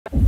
Hello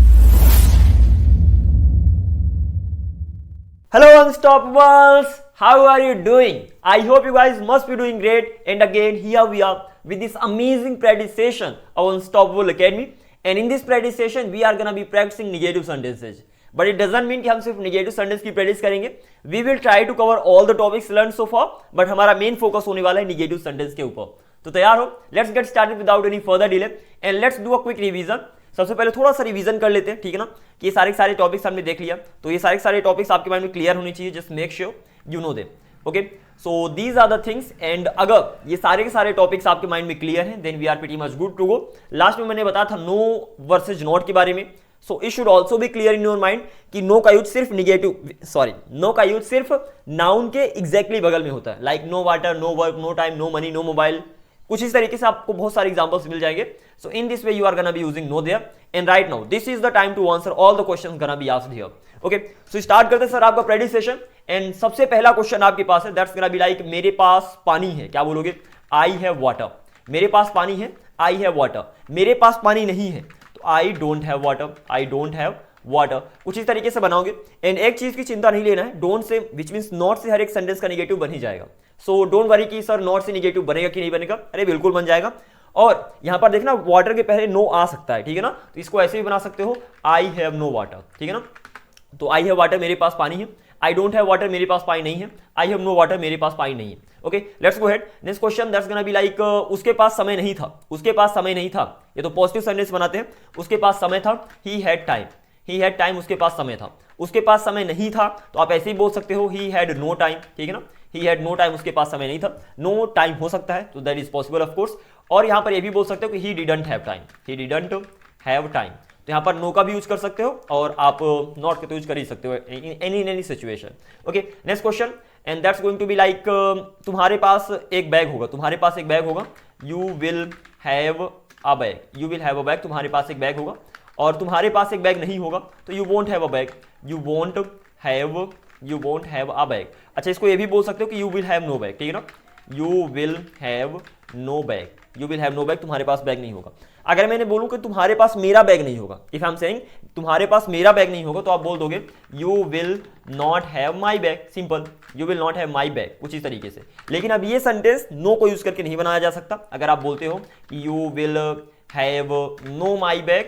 Unstoppables, how are you doing? I hope you guys must be doing great, and again here we are with this amazing practice session of Unstoppable Academy, and in this practice session we are gonna be practicing negative sentences. But it doesn't mean कि हम सिर्फ negative sentence की practice करेंगे. We will try to cover all the topics learned so far, but हमारा main focus होने वाला है negative sentence के ऊपर. तो तैयार हो? Let's get started without any further delay and let's do a quick revision. सबसे पहले थोड़ा सा रिवीजन कर लेते हैं, ठीक है ना, कि ये सारे टॉपिक्स हमने देख लिया, तो ये सारे टॉपिक्स आपके माइंड में क्लियर होने चाहिए. Just make sure you know them. Okay, so these are the things, and अगर ये सारे के सारे टॉपिक्स आपके माइंड में क्लियर हैं, then we are pretty much good to go. Last में मैंने बताया था नो वर्सेज नॉट के बारे में, so it should also be clear in your mind कि नो का यूज सिर्फ नो का यूज सिर्फ नाउन के एग्जैक्टली बगल में होता है, like no water, no work, no time, no money, no mobile. कुछ इस तरीके से आपको बहुत सारे एग्जांपल्स मिल जाएंगे. So in this way you are gonna be using no there, and right now this is the time to answer all the questions gonna be asked here. Okay, so start करते हैं sir आपका practice session. And सबसे पहला question आपके पास है, that's gonna be like मेरे पास पानी है. क्या बोलोगे? I have water. मेरे पास पानी है, आई हैव वाटर. मेरे पास पानी नहीं है तो I don't have water. I don't have water. कुछ इस तरीके से बनाओगे. एंड एक चीज की चिंता नहीं लेना है, don't say which means not से हर एक सेंटेंस का नेगेटिव बन ही जाएगा. सो डोंट वरी कि सर नॉट से नेगेटिव बनेगा कि नहीं बनेगा. अरे बिल्कुल बन जाएगा. और यहां पर देखना वाटर के पहले नो आ सकता है, ठीक है ना, तो इसको ऐसे भी बना सकते हो, आई हैव नो वाटर. ठीक है ना, तो आई हैव वाटर मेरे पास पानी है. आई डोंट हैव वाटर मेरे पास पानी नहीं है. आई हैव नो वाटर मेरे पास पानी नहीं है. Okay, let's go head. Next question that's gonna be like उसके पास समय नहीं था. उसके पास समय नहीं था, ये तो पॉजिटिव सेंटेंस बनाते हैं. उसके पास समय था, he had time. He had time, उसके पास समय था. उसके पास समय नहीं था तो आप ऐसे ही बोल सकते हो, ही हैड नो टाइम. ठीक है ना, ही हैड नो टाइम, उसके पास समय नहीं था. नो टाइम हो सकता है, तो that is possible of course. और यहां पर ये भी बोल सकते हो कि he didn't have time. He didn't have time, तो यहां पर नो का भी यूज कर सकते हो और आप नॉट का तो यूज कर ही सकते हो in any situation. Okay, next question, and that's going to be like तुम्हारे पास एक बैग होगा. तुम्हारे पास एक बैग होगा. You will have a bag. You will have a bag, तुम्हारे पास एक बैग होगा. और तुम्हारे पास एक बैग नहीं होगा तो you won't have a bag. You won't have a bag. अच्छा, इसको ये भी बोल सकते हो कि you will have no bag. ठीक है ना, you will have no bag. You will have no bag, तुम्हारे पास बैग नहीं होगा. अगर मैंने बोलूं कि तुम्हारे पास मेरा बैग नहीं होगा, इफ आई एम सेइंग तुम्हारे पास मेरा बैग नहीं होगा, तो आप बोल दोगे you will not have my bag. Simple, you will not have my bag, कुछ इस तरीके से. लेकिन अब ये सेंटेंस नो को यूज करके नहीं बनाया जा सकता. अगर आप बोलते हो कि you will have know my bag,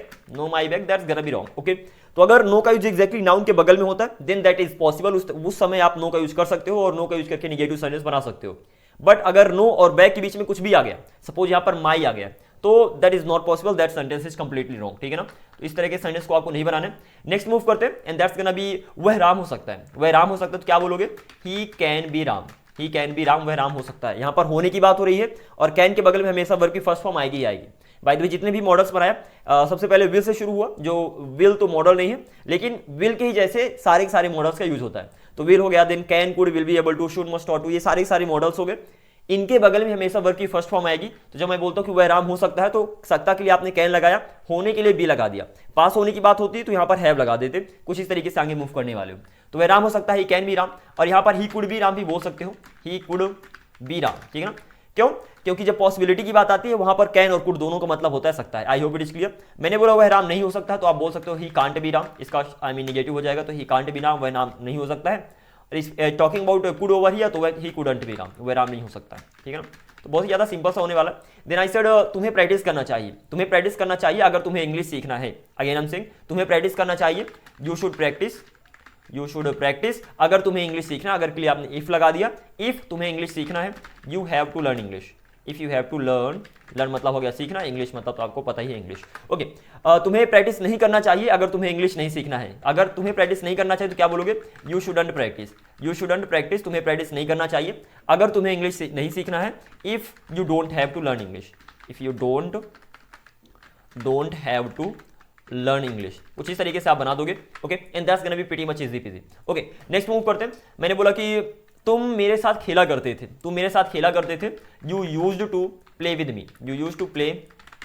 that's gonna be wrong. Okay, तो अगर नो का यूज एग्जैक्टली नाउन के बगल में होता है, देन दैट इज पॉसिबल. उस समय आप नो का यूज कर सकते हो और नो का यूज करके नेगेटिव सेंटेंस बना सकते हो. बट अगर नो और बैग के बीच में कुछ भी आ गया, सपोज यहां पर माई आ गया, तो that is not possible. That sentence is completely wrong. ठीक है ना, तो इस तरह के सेंटेंस को आपको नहीं बनाने. नेक्स्ट मूव करते हैं, एंड दैट्स गोना बी वह राम हो सकता है. वह राम हो सकता है, तो क्या बोलोगे? He can be Ram. He can be Ram, वह राम हो सकता है. यहां पर होने की बात हो रही है और कैन के बगल में हमेशा वर्ब की फर्स्ट फॉर्म आएगी ही आएगी. बाय द वे, जितने भी मॉडल्स बनाया सबसे पहले विल से शुरू हुआ, जो विल तो मॉडल नहीं है, लेकिन विल के ही जैसे सारे के सारे मॉडल्स का यूज होता है. तो विल हो गया, then can, could, will be able to, should, must, ought to, ये सारे मॉडल्स हो गए. इनके बगल में हमेशा वर्ब की फर्स्ट फॉर्म आएगी. तो जब मैं बोलता हूं कि वह राम हो सकता है, तो सकता के लिए आपने कैन लगाया, होने के लिए बी लगा दिया. पास होने की बात होती है तो यहां पर हैव लगा देते. कुछ इस तरीके से आगे मूव करने वाले हो. तो वह राम हो सकता है, ही कैन बी राम. और यहां पर ही कुड बी राम भी बोल सकते हो, ही कुड बी राम. ठीक है ना, क्यों? क्योंकि जब पॉसिबिलिटी की बात आती है वहां पर कैन और कुड दोनों का मतलब होता है सकता है. I hope it is clear. मैंने बोला वह राम नहीं हो सकता, तो आप बोल सकते हो ही कांट बी राम. इसका आई मीन नेगेटिव हो जाएगा, तो ही कांट बी राम, वह नाम नहीं हो सकता है. Talking about could over here, तो ही कुडंट बी राम, वह राम नहीं हो सकता है. ठीक है ना, तो बहुत ही ज्यादा सिंपल सा होने वाला. देन आई सेड तुम्हें प्रैक्टिस करना चाहिए. तुम्हें प्रैक्टिस करना चाहिए अगर तुम्हें इंग्लिश सीखना है. अगेन आई एम सेइंग तुम्हें प्रैक्टिस करना चाहिए. You should practice. You should practice अगर तुम्हें इंग्लिश सीखना है. अगर के लिए आपने इफ लगा दिया, इफ तुम्हें इंग्लिश सीखना है. You have to learn English. If you have to learn, learn मतलब हो गया सीखना, इंग्लिश मतलब तो आपको पता ही है इंग्लिश. ओके, तुम्हें प्रैक्टिस नहीं करना चाहिए अगर तुम्हें इंग्लिश नहीं सीखना है. अगर तुम्हें प्रैक्टिस नहीं करना चाहिए तो क्या बोलोगे? You shouldn't practice. You shouldn't practice, तुम्हें प्रैक्टिस नहीं करना चाहिए अगर तुम्हें इंग्लिश नहीं सीखना है. If you don't have to learn English. If you don't have to learn English, कुछ इस तरीके से आप बना दोगे. Okay, and that's gonna be pretty much easy peasy. Okay, next move करते हैं. मैंने बोला कि तुम मेरे साथ खेला करते थे. तुम मेरे साथ खेला करते थे. You used to play with me. You used to play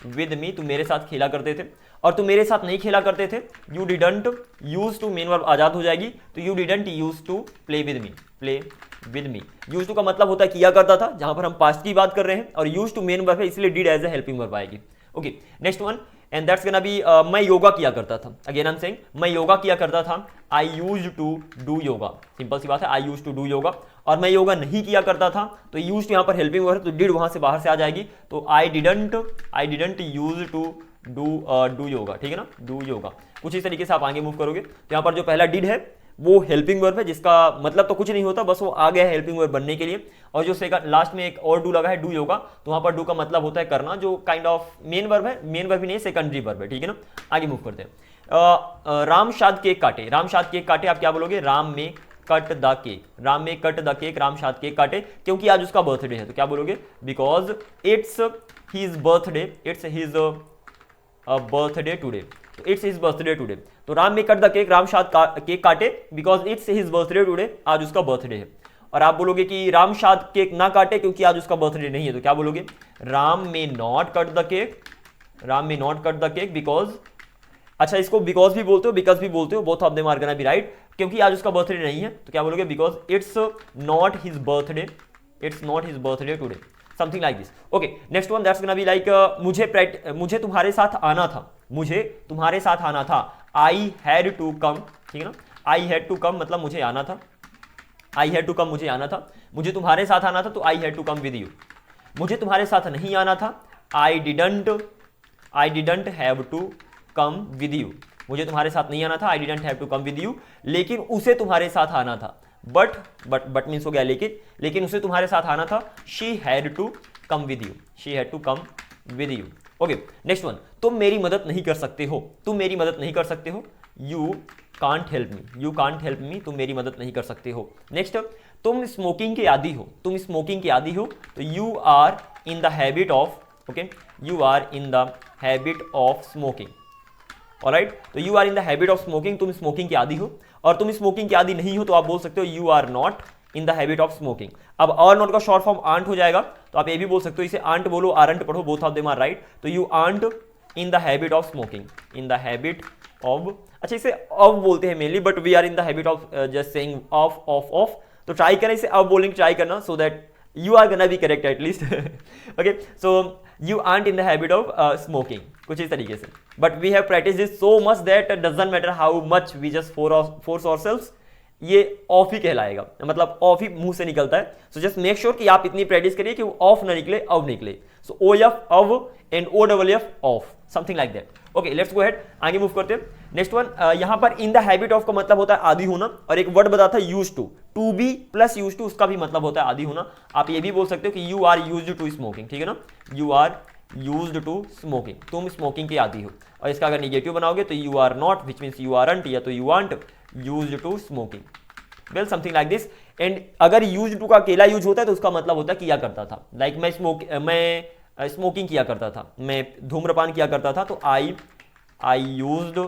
with me, तुम मेरे साथ खेला करते थे. और तुम मेरे साथ नहीं खेला करते थे. You didn't use to, main verb आजाद हो जाएगी, तो you didn't use to play with me. Play with me, use to का मतलब होता है किया करता था, जहां पर हम पास्ट की बात कर रहे हैं, और यूज टू मेन वर्ब है इसलिए did as a helping verb आएगी. Okay, next one, and that's gonna be मैं योगा किया करता था। अगेन आई एम सेइंग मैं योगा किया करता था, I used to do yoga. Simple सी बात है, I used to do yoga. और मैं योगा नहीं किया करता था, तो यूज्ड यहाँ पर हेल्पिंग वर्ब है, तो डिड वहां से बाहर से आ जाएगी, तो I didn't use to do yoga, ठीक है ना, डू योगा। कुछ इस तरीके से आप आगे मूव करोगे। तो यहाँ पर जो पहला डिड है वो हेल्पिंग वर्ब है, जिसका मतलब तो कुछ नहीं होता, बस वो आ गया है हेल्पिंग वर्ब बनने के लिए। और जो सेकंड लास्ट में एक और डू लगा है, डू योगा, तो वहां पर डू का मतलब होता है करना, जो काइंड ऑफ मेन वर्ब है, मेन वर्ब ही नहीं, सेकेंडरी वर्ब है, ठीक है ना। आगे मूव करते हैं। राम शाद केक काटे, राम शाद केक काटे, आप क्या बोलोगे, राम में कट द केक, राम में कट द केक, राम शाद केक काटे, क्योंकि आज उसका बर्थडे है, तो क्या बोलोगे, because it's his birthday, it's his birthday today, तो इट्स हिज बर्थडे टुडे। तो राम में कट द केक, राम शाद केक काटे, because it's his birthday today, आज उसका बर्थडे है। और आप बोलोगे कि राम शाद केक ना काटे क्योंकि आज उसका बर्थडे नहीं है, तो क्या बोलोगे, Ram may not cut the cake, Ram may not cut the cake because, अच्छा इसको बिकॉज भी बोलते हो, बिकॉज भी बोलते हो, both of them are gonna be right, क्योंकि आज उसका बर्थडे नहीं है, तो क्या बोलोगे, because it's not his birthday, it's not his birthday today, something like this. Okay, next one that's gonna be like मुझे तुम्हारे साथ आना था, मुझे तुम्हारे साथ आना था, आई हैड टू कम, ठीक है ना, आई हैड टू कम मतलब मुझे आना था, आई हैड टू कम मुझे आना था, मुझे तुम्हारे साथ आना था, तो I had to come with you. मुझे तुम्हारे साथ नहीं आना था, I didn't have to come with you, मुझे तुम्हारे साथ नहीं आना था, I didn't have to come with you, लेकिन उसे तुम्हारे साथ आना था, बट मीन्स हो गया लेकिन उसे तुम्हारे साथ आना था, she had to come with you, she had to come with you. Okay, next one, तुम मेरी मदद नहीं कर सकते हो, तुम मेरी मदद नहीं कर सकते हो, you can't help me, you can't help me, तुम मेरी मदद नहीं कर सकते हो। नेक्स्ट, तुम स्मोकिंग के आदी हो, तुम स्मोकिंग के आदी हो, तो you are in the habit of, okay, you are in the habit of smoking, alright, तो you are in the habit of smoking, तुम स्मोकिंग के आदी हो। और तुम स्मोकिंग के आदी नहीं हो, तो आप बोल सकते हो you are not in the habit of smoking. अब और नॉट का शॉर्ट फॉर्म आंट हो जाएगा, तो आप ये भी बोल सकते हो, इसे आंट बोलो, आरंट पढ़ो, both of them are right, तो you aren't in the habit of smoking, in the habit of, अच्छा इसे ऑफ बोलते हैं mainly, but we are in the habit of just saying of of of, तो try करें इसे of बोलिंग, try करना, so that you are gonna be correct at least okay, so you aren't in the habit of smoking, कुछ इस तरीके से, but we have practiced this so much that it doesn't matter how much we just force ourselves, ये of ही कहलाएगा, मतलब of ही मुंह से निकलता है। सो जस्ट मेक श्योर कि आप इतनी प्रैक्टिस करिए कि वो ऑफ ना निकले, ऑफ निकले। So O F of and O double F off, something like that. Okay, let's go ahead, आगे मूव करते हैं। नेक्स्ट वन, यहाँ पर इन द हैबिट ऑफ का मतलब होता है आदी होना, और एक वर्ड बताता है use to be plus use to, उसका भी मतलब होता है आदी होना। आप ये भी बोल सकते हो कि you are used to smoking, ठीक है ना, you are used to smoking, तुम स्मोकिंग के आदी हो। और इसका अगर निगेटिव बनाओगे तो you are not, which means you aren't, या तो you aren't used to smoking, well something like this. And अगर यूज्ड टू का अकेला यूज होता है तो उसका मतलब होता है किया करता था, लाइक मैं स्मोकिंग किया करता था, मैं धूम्रपान किया करता था, तो I used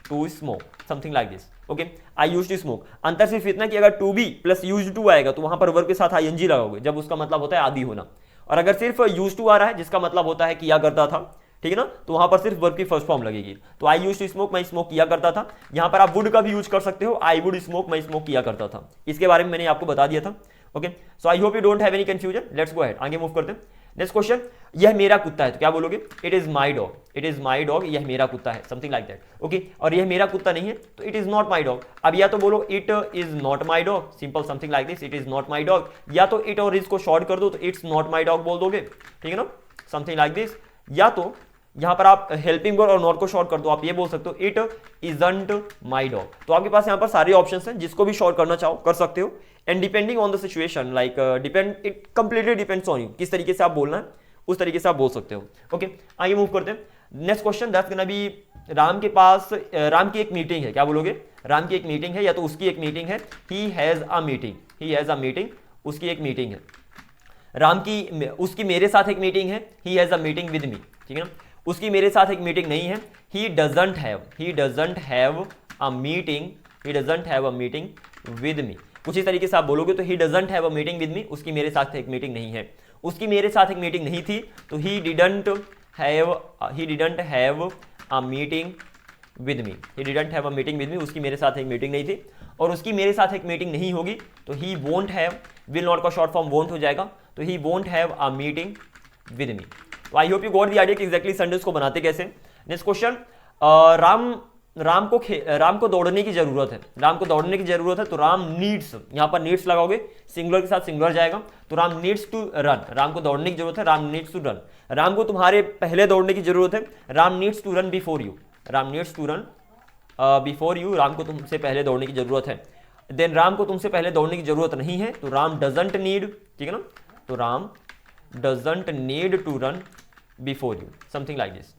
to smoke, something like this. Okay, I used to smoke. अंतर सिर्फ इतना कि अगर to be plus used to आएगा तो वहां पर वर्ब के साथ आईएनजी लगाओगे, जब उसका मतलब होता है आदी होना। और अगर सिर्फ यूज्ड टू आ रहा है जिसका मतलब होता है किया करता था, ठीक है ना, तो वहां पर सिर्फ वर्ब की फर्स्ट फॉर्म लगेगी। तो आई यूज्ड टू स्मोक, मैं स्मोक किया करता था। यहां पर आप वुड का भी यूज कर सकते हो, आई वुड स्मोक, मैं स्मोक किया करता था। इसके बारे में मैंने आपको बता दिया था। Okay, so I hope you don't have any confusion. Let's go ahead, आगे मूव करते हैं। नेक्स्ट क्वेश्चन, यह मेरा कुत्ता है, तो क्या बोलोगे, it is my dog, it is my dog, यह मेरा कुत्ता है, समथिंग लाइक दैट। ओके, और यह मेरा कुत्ता नहीं है तो it is not my dog. अब या तो बोलो it is not my dog, simple something like this, it is not my dog, या तो इट और इज को शॉर्ट कर दो तो इट्स नॉट माई डॉग बोल दोगे, ठीक है ना, समथिंग लाइक दिस। या तो यहां पर आप हेल्पिंग वर्ब और नॉट को शॉर्ट कर दो, आप ये बोल सकते हो इट इजंट माई डॉग। तो आपके पास यहां पर सारे ऑप्शंस हैं, जिसको भी शॉर्ट करना चाहो कर सकते हो। And depending on the situation, like it completely depends on you, किस तरीके से आप बोलना है उस तरीके से आप बोल सकते हो। ओके, आगे मूव करते हैं। Next question, that's gonna B, Ram के पास राम की एक मीटिंग है, क्या बोलोगे, राम की एक मीटिंग है, या तो उसकी एक मीटिंग है, he has a meeting, he has a meeting, उसकी एक मीटिंग है। राम की, उसकी मेरे साथ एक मीटिंग है, he has a meeting with मी, ठीक है ना, उसकी मेरे साथ एक मीटिंग नहीं है, he doesn't have a meeting, he doesn't have a meeting with मी। कुछ इस तरीके से आप बोलोगे, तो he doesn't have a meeting with मी, उसकी मेरे साथ एक मीटिंग नहीं है। उसकी मेरे साथ एक मीटिंग नहीं थी, तो he didn't have a meeting with me, he didn't have a meeting with मी, उसकी मेरे साथ एक मीटिंग नहीं थी। और उसकी मेरे साथ एक मीटिंग नहीं होगी, तो he won't have, will not का शॉर्ट फॉर्म वोंट हो जाएगा, तो he won't have a meeting with me. तो I hope you got the idea कि एग्जैक्टली सेंटेंस को बनाते कैसे। नेक्स्ट क्वेश्चन, राम को दौड़ने की जरूरत है, राम को दौड़ने की जरूरत है, तो राम नीड्स, यहां पर नीड्स लगाओगे, सिंगुलर के साथ सिंगुलर जाएगा, तो Ram needs to run, Ram को दौड़ने की जरूरत है, Ram needs to run. Ram को तुम्हारे पहले दौड़ने की जरूरत है, Ram needs to run before you, Ram needs to run before you, Ram को तुमसे पहले दौड़ने की जरूरत है। देन राम को तुमसे पहले दौड़ने की जरूरत नहीं है, तो राम डजंट नीड, ठीक है ना, तो Ram doesn't need to run before you, something like this.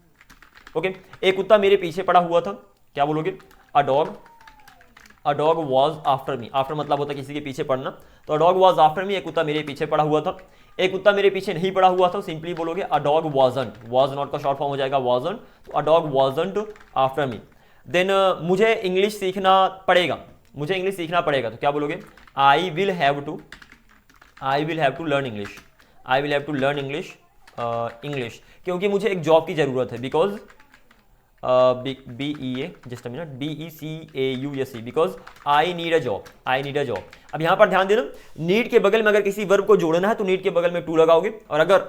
Okay, एक कुत्ता मेरे पीछे पड़ा हुआ था, क्या बोलोगे? A dog was after me, after मतलब होता है किसी के पीछे पड़ना, तो a dog was after me, एक कुत्ता मेरे पीछे पड़ा हुआ था। एक कुत्ता मेरे पीछे नहीं पड़ा हुआ था, सिंपली बोलोगे a dog wasn't, was not का शॉर्ट फॉर्म हो जाएगा वॉजंट, तो a dog wasn't after me. Then मुझे इंग्लिश सीखना पड़ेगा, मुझे इंग्लिश सीखना पड़ेगा, तो क्या बोलोगे? I will have to learn English, I will have to learn English, English, क्योंकि मुझे एक जॉब की जरूरत है, because BEA just a minute BECAUSE, because I need a job, I need a job. अब यहां पर ध्यान देना, नीड के बगल में अगर किसी वर्ब को जोड़ना है तो नीड के बगल में टू लगाओगे, और अगर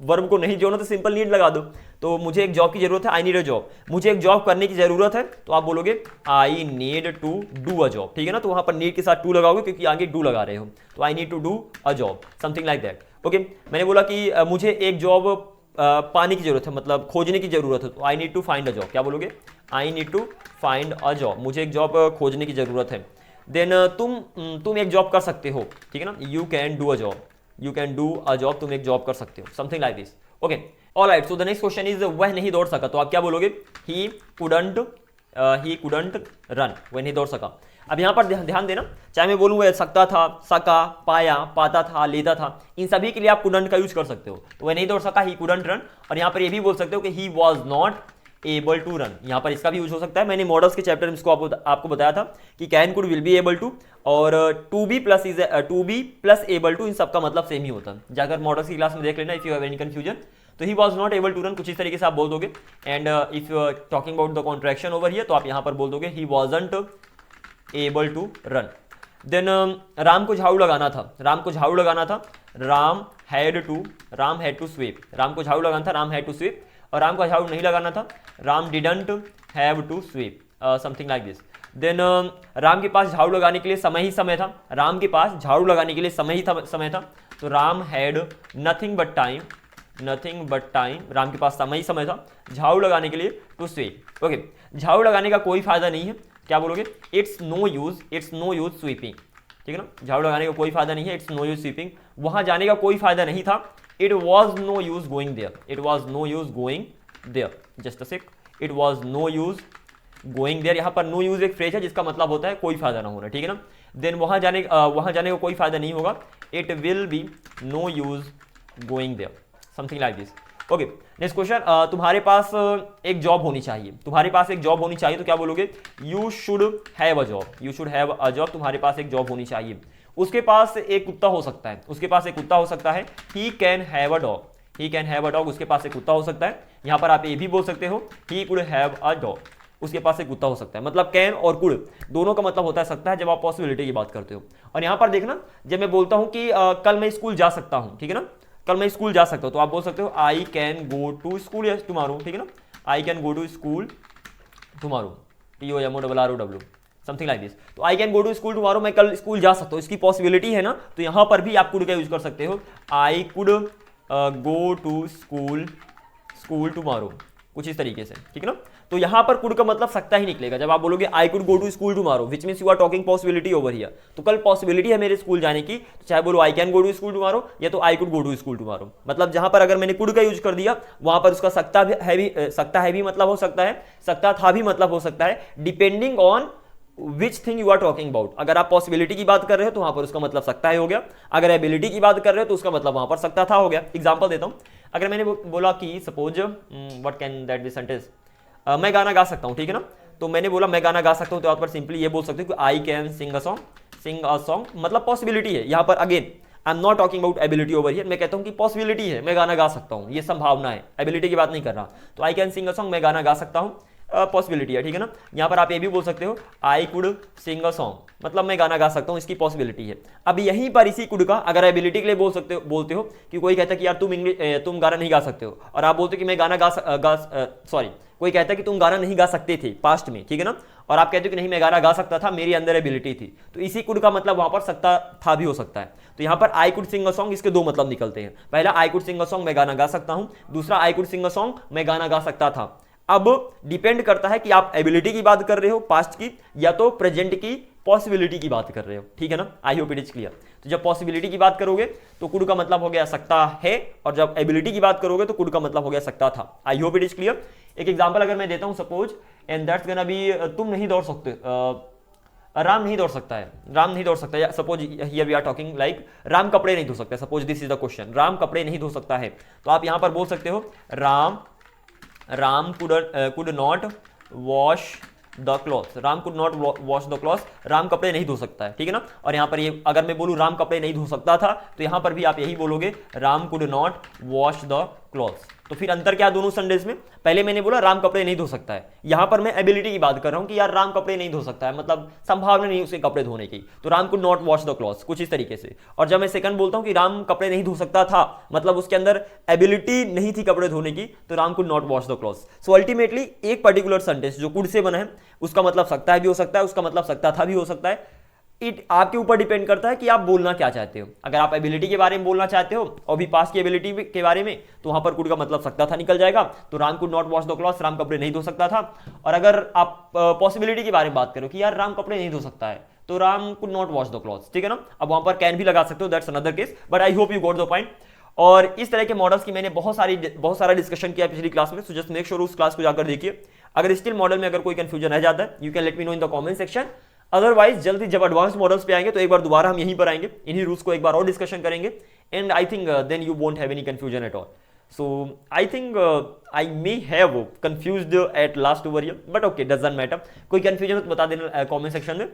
वर्ब को नहीं जोड़ना तो सिंपल नीड लगा दो। तो मुझे एक जॉब की जरूरत है, आई नीड अ जॉब, मुझे एक जॉब करने की जरूरत है, तो आप बोलोगे I need to do a job, ठीक है ना, तो वहां पर नीड के साथ टू लगाओगे क्योंकि आगे डू लगा रहे हो, तो I need to do a job, something like that. Okay, मैंने बोला कि मुझे एक जॉब पाने की जरूरत है, मतलब खोजने की जरूरत है, तो I need to find a job, क्या बोलोगे? I need to find a job, मुझे एक जॉब खोजने की जरूरत है। देन तुम एक जॉब कर सकते हो, ठीक है ना, you can do a job, you can do a job, तुम एक जॉब कर सकते हो, something like this. Okay, alright, so the next question is वह नहीं दौड़ सका, तो आप क्या बोलोगे? ही कुडंट रन, वह नहीं दौड़ सका। अब यहां पर ध्यान देना, चाहे मैं बोलूँ सकता था, सका, पाया, पाता था, लेता था, इन सभी के लिए आप कुडंट का यूज कर सकते हो, तो वह नहीं दौड़ सका, ही कुडंट रन। और यहां पर ये भी बोल सकते हो कि he was not able to run, यहां पर इसका भी यूज हो सकता है। मैंने मॉडल्स के चैप्टर में इसको आपको बताया था कि can, could, will be, able to और to be plus able to, इन सबका मतलब सेम ही होता है, जाकर मॉडल्स की क्लास में देख लेना if you have any confusion. तो he was not able to run कुछ इस तरीके से आप बोल दोगे। And if you are talking about the contraction over here, तो आप यहां पर बोल दोगे he wasn't able to run. Then Ram को झाड़ू लगाना था, राम को झाड़ू लगाना था, Ram had to sweep, Ram को झाड़ू लगाना था, राम हैड टू स्वीप। और राम को झाड़ू नहीं लगाना था, Ram didn't have to sweep, something like this. Then Ram के पास झाड़ू लगाने के लिए समय ही समय था, राम के पास झाड़ू लगाने के लिए समय था, तो Ram had nothing but time, Ram के पास समय ही समय था झाड़ू लगाने के लिए टू स्वीप। ओके, झाड़ू लगाने का कोई फायदा नहीं है, क्या बोलोगे? इट्स नो यूज स्वीपिंग, ठीक है ना, झाड़ू लगाने का कोई फायदा नहीं है, इट्स नो यूज स्वीपिंग, वहां जाने का कोई फायदा नहीं था, it was no use going there, just a sec, it was no use going there, यहां पर नो यूज एक फ्रेज है जिसका मतलब होता है कोई फायदा ना होना, ठीक है ना। देन वहां जाने का कोई फायदा नहीं होगा, it will be no use going there, something like this. Okay, next question, तुम्हारे पास एक जॉब होनी चाहिए, तुम्हारे पास एक जॉब होनी चाहिए, तो क्या बोलोगे? You should have a job, तुम्हारे पास एक जॉब होनी चाहिए। उसके पास एक कुत्ता हो सकता है, he can have a dog, उसके पास एक कुत्ता हो सकता है। यहां पर आप ये भी बोल सकते हो he could have a dog, उसके पास एक कुत्ता हो सकता है, मतलब कैन और कुड दोनों का मतलब होता है सकता है, जब आप पॉसिबिलिटी की बात करते हो। और यहां पर देखना, जब मैं बोलता हूं कि कल मैं स्कूल जा सकता हूं, ठीक है ना, कल मैं स्कूल जा सकता हूं, तो आप बोल सकते हो I can go to school tomorrow, ठीक है ना, I can go to school tomorrow, TOMORROW, something like this. तो I can go to school tomorrow, मैं कल स्कूल जा सकता हूं, इसकी पॉसिबिलिटी है ना, तो यहां पर भी आप कुड का यूज कर सकते हो, I could go to school tomorrow, कुछ इस तरीके से, ठीक है ना। तो यहां पर कुड का मतलब सकता ही निकलेगा जब आप बोलोगे I could go to school tomorrow, which means you are talking possibility over here, तो कल पॉसिबिलिटी है मेरे स्कूल जाने की, तो चाहे बोलो I can go to school tomorrow या तो I could go to school tomorrow, मतलब जहां पर अगर मैंने कुड का यूज कर दिया वहां पर उसका सकता है भी मतलब हो सकता है, सकता था भी मतलब हो सकता है, depending on which thing you are talking about. अगर आप पॉसिबिलिटी की बात कर रहे हो तो वहां पर उसका मतलब सकता है हो गया, अगर एबिलिटी की बात कर रहे हो तो उसका मतलब वहां पर सकता था हो गया। एग्जांपल देता हूं, अगर मैंने बोला कि suppose what can that be sentence, मैं गाना गा सकता हूं, ठीक है ना, तो मैंने बोला मैं गाना गा सकता हूं, तो आप पर सिंपली ये बोल सकते हो कि I can sing a song, मतलब पॉसिबिलिटी है। यहां पर again I am not talking about ability over here, मैं कहता हूं कि पॉसिबिलिटी है, मैं गाना गा सकता हूं, ये संभावना है, एबिलिटी की बात नहीं कर रहा। तो I can sing a song, मैं गाना गा सकता हूं, पॉसिबिलिटी है, ठीक है ना। यहाँ पर आप ये भी बोल सकते हो I could sing a song, मतलब मैं गाना गा सकता हूँ, इसकी पॉसिबिलिटी है। अब यहीं पर इसी कुड का अगर एबिलिटी के लिए बोलते हो कि कोई कहता है कि यार तुम गाना नहीं गा सकते हो, और आप बोलते हो कि मैं गाना सॉरी कोई कहता है कि तुम गाना नहीं गा सकते थे पास्ट में, ठीक है ना, और आप कहते हो कि नहीं मैं गाना गा सकता था, मेरी अंदर एबिलिटी थी, तो इसी कुड का मतलब वहां पर सकता था भी हो सकता है। तो यहां पर I could sing a song, इसके दो मतलब निकलते हैं। पहला I could sing a song, मैं गाना गा सकता हूं, दूसरा I could sing a song, मैं गाना गा सकता था। अब डिपेंड करता है कि आप एबिलिटी की बात कर रहे हो पास्ट की, या तो प्रेजेंट की पॉसिबिलिटी की बात कर रहे हो, ठीक है ना। I hope it is clear. तो जब पॉसिबिलिटी की बात करोगे तो कुड का मतलब हो गया सकता है, और जब एबिलिटी की बात करोगे तो कुड का मतलब हो गया सकता था। I hope it is clear. एक एग्जांपल अगर मैं देता हूं, suppose and that's gonna B, तुम नहीं दौड़ सकते, राम नहीं दौड़ सकता है, राम नहीं दौड़ सकता है। Suppose here we are talking like Ram कपड़े नहीं धो सकते, suppose this is the question, Ram कपड़े नहीं धो सकता है, तो आप यहां पर बोल सकते हो Ram could not wash the cloth, Ram could not wash the cloth, Ram कपड़े नहीं धो सकता है, ठीक है ना। और यहां पर ये अगर मैं बोलूं राम कपड़े नहीं धो सकता था, तो यहां पर भी आप यही बोलोगे Ram could not wash the cloth. तो फिर अंतर क्या दोनों सेंटेंस में, पहले मैंने बोला राम कपड़े नहीं धो सकता है, यहां पर मैं एबिलिटी की बात कर रहा हूं कि यार राम कपड़े नहीं धो सकता है, मतलब संभावना नहीं उसके कपड़े धोने की, तो Ram could not wash the clothes, कुछ इस तरीके से। और जब मैं सेकंड बोलता हूं कि राम कपड़े नहीं धो सकता था, मतलब उसके अंदर एबिलिटी नहीं थी कपड़े धोने की, तो Ram could not wash the clothes. So ultimately एक पर्टिकुलर सेंटेंस जो कुड से बना है उसका मतलब सकता है भी हो सकता है, उसका मतलब सकता था भी हो सकता है। इट आपके ऊपर डिपेंड करता है कि आप बोलना क्या चाहते हो। अगर आप एबिलिटी के बारे में बोलना चाहते हो और भी पास्ट की एबिलिटी के बारे में, तो वहां पर कुड का मतलब सकता था निकल जाएगा, तो Ram could not wash the clothes, Ram कपड़े नहीं धो सकता था। और अगर आप पॉसिबिलिटी के बारे में बात करो कि यार राम कपड़े नहीं धो सकता है, तो Ram could not wash the clothes, ठीक है ना। अब वहां पर कैन भी लगा सकते हो, that's another case, but I hope you got the point. और इस तरह के मॉडल्स की मैंने बहुत सारा डिस्कशन किया पिछली क्लास में, सो जस्ट मेक श्योर उस क्लास को जाकर देखिए। अगर स्टिल मॉडल में अगर कोई कंफ्यूजन रह जाता है, you can let me know in the comment section. Otherwise जल्दी जब एडवांस मॉडल्स पे आएंगे तो एक बार दोबारा हम यहीं पर आएंगे, इन्हीं रूल्स को एक बार और डिस्कशन करेंगे, and I think then you won't have any confusion at all. So I think I may have confused at last over here, but okay doesn't matter. कोई कंफ्यूजन तो बता देना कमेंट सेक्शन में।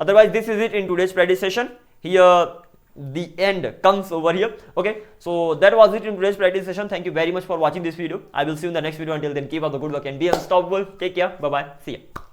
Otherwise this is it in today's practice session, here the end comes over here. Okay, so that was it in today's practice session. Thank you very much for watching this video. I will see you in the next video. Until then, keep up the good work and be unstoppable. Take care. Bye bye. See ya.